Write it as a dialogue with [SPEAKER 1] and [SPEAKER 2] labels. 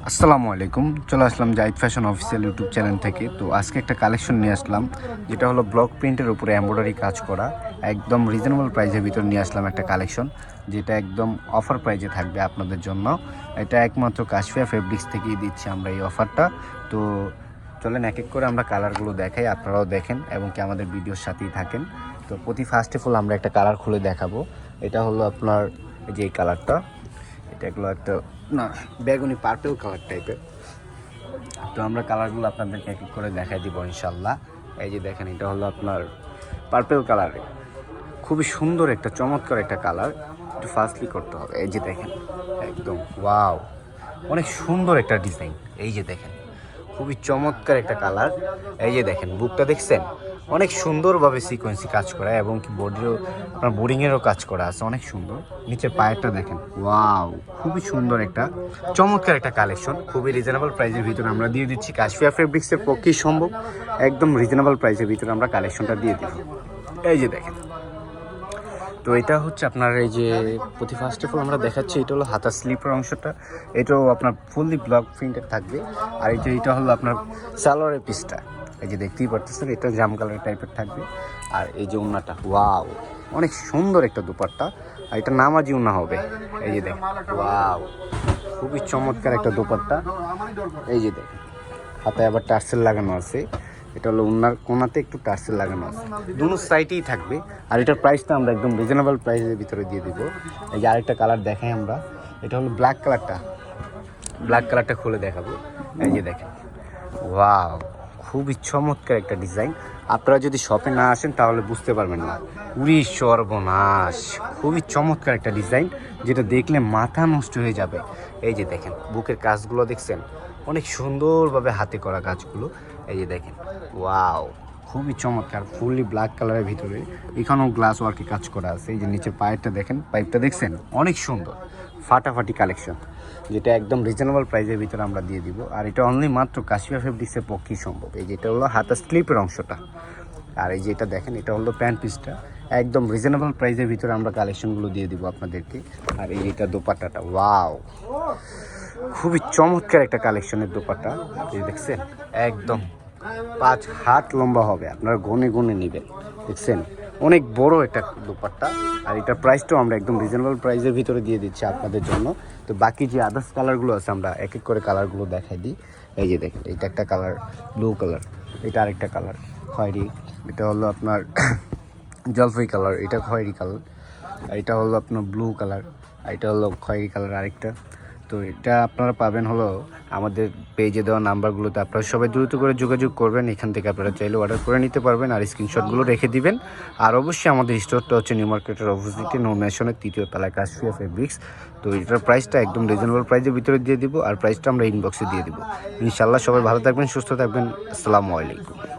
[SPEAKER 1] আসসালামু আলাইকুম। চলে আসলাম Zahid fashion official YouTube channel থেকে। তো আজকে একটা কালেকশন নিয়ে আসলাম, যেটা হলো ব্লক প্রিন্টের উপরে এমব্রয়ডারি কাজ করা, একদম রিজনেবল প্রাইসের ভিতর নিয়ে আসলাম একটা কালেকশন, যেটা একদম অফার প্রাইসে থাকবে আপনাদের জন্য। এটা একমাত্র কাশফিয়া ফেব্রিক্স থেকেই দিচ্ছি আমরা এই অফারটা। তো চলেন এক এক করে আমরা কালারগুলো দেখাই, আপনারাও দেখেন এবং কি আমাদের ভিডিওর সাথেই থাকেন। তো ফার্স্ট অফ অল আমরা একটা কালার খুলে দেখাবো। এটা হলো আপনার এই যে এই কালারটা, এটা এগুলো একটা না বেগুনি পার্পেল কালার টাইপের। তো আমরা কালারগুলো আপনাদেরকে এক এক করে দেখাই দিব ইনশাল্লাহ। এই যে দেখেন, এটা হলো আপনার পার্পেল কালারে, খুবই সুন্দর একটা চমৎকার একটা কালার। একটু ফাস্টলি করতে হবে। এই যে দেখেন, একদম ওয়াও, অনেক সুন্দর একটা ডিজাইন। এই যে দেখেন, খুবই চমৎকার একটা কালার। এই যে দেখেন, বুকটা দেখছেন অনেক সুন্দরভাবে সিকোয়েন্সি কাজ করা এবং কি বডিরও আপনার বোরিংয়েরও কাজ করা আছে, অনেক সুন্দর। নিচের পায়েরটা দেখেন, ওয়াও, খুবই সুন্দর একটা চমৎকার একটা কালেকশন। খুবই রিজনেবল প্রাইসের ভিতরে আমরা দিয়ে দিচ্ছি। কাশফিয়া ফেব্রিক্সের পক্ষেই সম্ভব একদম রিজনেবল প্রাইসের ভিতরে আমরা কালেকশনটা দিয়ে দিব। এই যে দেখেন, তো এটা হচ্ছে আপনার এই যে ফার্স্ট অফ অল আমরা দেখাচ্ছি, এটা হলো হাতার স্লিপের অংশটা, এটাও আপনার ফুললি ব্লক প্রিন্টেড থাকবে। আর এই যে এটা হলো আপনার সালোয়ারের পিসটা, এই যে দেখতেই পারতেছেন, এটা জাম কালার টাইপের থাকবে। আর এই যে উন্নাটা, ওয়াও, অনেক সুন্দর একটা দুপাট্টা। আর এটা নামাজি উন্না হবে। এই যে দেখেন, ওয়াও, খুবই চমৎকার একটা দুপাট্টা। এই যে দেখেন, হাতায় আবার টার্সেল লাগানো আছে। এটা হলো উন্নার কোনাতে একটু টার্সেল লাগানো আছে, দুনো সাইডেই থাকবে। আর এটার প্রাইসটা আমরা একদম রিজনেবল প্রাইসের ভিতরে দিয়ে দিব। এই যে আরেকটা কালার দেখাই আমরা, এটা হলো ব্ল্যাক কালারটা খুলে দেখাবো। এই যে দেখেন, ওয়াও, খুবই চমৎকার একটা ডিজাইন। আপনারা যদি শপে না আসেন তাহলে বুঝতে পারবেন না। উরি সর্বনাশ, খুবই চমৎকার একটা ডিজাইন, যেটা দেখলে মাথা নষ্ট হয়ে যাবে। এই যে দেখেন, বুকের কাজগুলো দেখছেন, অনেক সুন্দরভাবে হাতে করা কাজগুলো। এই যে দেখেন, ওয়াও, খুবই চমৎকার, ফুললি ব্ল্যাক কালারের ভিতরে এখানেও গ্লাস ওয়ার্কে কাজ করা আছে। এই যে নিচে পাইপটা দেখেন, পাইপটা দেখছেন, অনেক সুন্দর ফাটাফাটি কালেকশন, যেটা একদম রিজনেবল প্রাইসের ভিতরে আমরা দিয়ে দিব। আর এটা অনলি মাত্র কাশফিয়া ফেব্রিক্সের পক্ষেই সম্ভব। এই যেটা হলো হাতা স্লিপের অংশটা। আর এই যে এটা দেখেন, এটা হলো প্যান্ট পিসটা, একদম রিজনেবল প্রাইসের ভিতরে আমরা কালেকশনগুলো দিয়ে দিব আপনাদেরকে। আর এই যেটা দোপাট্টাটা, ওয়াও, খুবই চমৎকার একটা কালেকশনের দোপাট্টা। এই দেখছেন, একদম 5 হাত লম্বা হবে, আপনারা গনে গনে নেবেন। দেখছেন, অনেক বড় একটা দোপাট্টা। আর এটার প্রাইসটাও আমরা একদম রিজনেবল প্রাইসের ভিতরে দিয়ে দিচ্ছি আপনাদের জন্য। তো বাকি যে আদার্স কালারগুলো আছে আমরা এক এক করে কালারগুলো দেখাই দিই। এই যে দেখেন, এটা একটা কালার ব্লু কালার, এটা আরেকটা কালার খয়েরি, এটা হলো আপনার জলপাই কালার, এটা খয়েরি কালার, এটা হলো আপনার ব্লু কালার, এটা হলো খয়েরি কালার আরেকটা। তো এটা আপনারা পাবেন হলো আমাদের পেজে দেওয়া নাম্বারগুলোতে। আপনারা সবাই দ্রুত করে যোগাযোগ করবেন, এখান থেকে আপনারা চাইলে অর্ডার করে নিতে পারবেন আর স্ক্রিনশটগুলো রেখে দিবেন। আর অবশ্যই আমাদের স্টোরটা হচ্ছে নিউ মার্কেটের অপোজিটে নূর ম্যানশনের 3য় তলায় কাশফিয়া ফেব্রিক্স। তো এটার প্রাইসটা একদম রিজনেবল প্রাইসের ভিতরে দিয়ে দিব, আর প্রাইসটা আমরা ইনবক্সে দিয়ে দিব ইনশাল্লাহ। সবাই ভালো থাকবেন, সুস্থ থাকবেন। আসসালামু আলাইকুম।